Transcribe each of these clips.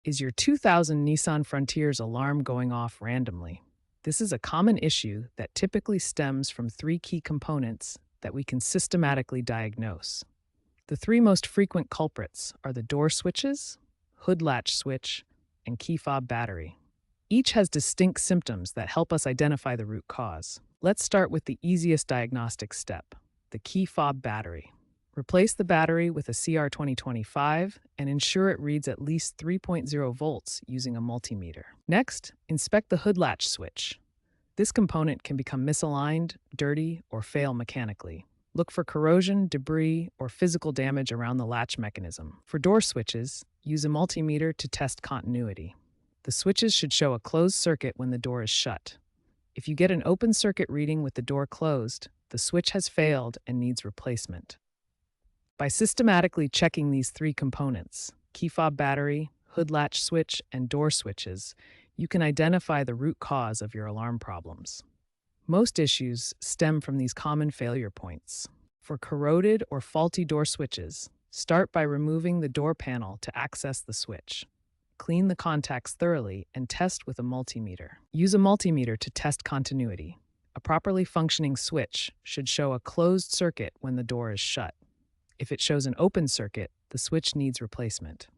Is your 2000 Nissan Frontier's alarm going off randomly? This is a common issue that typically stems from three key components that we can systematically diagnose. The three most frequent culprits are the door switches, hood latch switch, and key fob battery. Each has distinct symptoms that help us identify the root cause. Let's start with the easiest diagnostic step, the key fob battery. Replace the battery with a CR2025 and ensure it reads at least 3.0 volts using a multimeter. Next, inspect the hood latch switch. This component can become misaligned, dirty, or fail mechanically. Look for corrosion, debris, or physical damage around the latch mechanism. For door switches, use a multimeter to test continuity. The switches should show a closed circuit when the door is shut. If you get an open circuit reading with the door closed, the switch has failed and needs replacement. By systematically checking these three components, key fob battery, hood latch switch, and door switches, you can identify the root cause of your alarm problems. Most issues stem from these common failure points. For corroded or faulty door switches, start by removing the door panel to access the switch. Clean the contacts thoroughly and test with a multimeter. Use a multimeter to test continuity. A properly functioning switch should show a closed circuit when the door is shut. If it shows an open circuit, the switch needs replacement.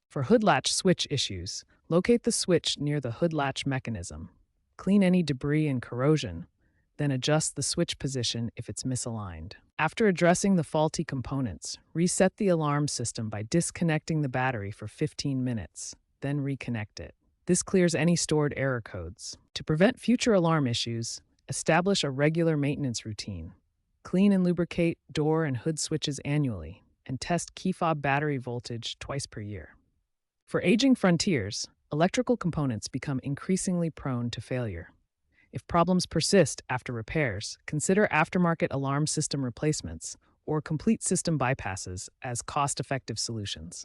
For hood latch switch issues, locate the switch near the hood latch mechanism. Clean any debris and corrosion, then adjust the switch position if it's misaligned. After addressing the faulty components, reset the alarm system by disconnecting the battery for 15 minutes, then reconnect it. This clears any stored error codes. To prevent future alarm issues, establish a regular maintenance routine. Clean and lubricate door and hood switches annually, and test key fob battery voltage twice per year. For aging Frontiers, electrical components become increasingly prone to failure. If problems persist after repairs, consider aftermarket alarm system replacements or complete system bypasses as cost-effective solutions.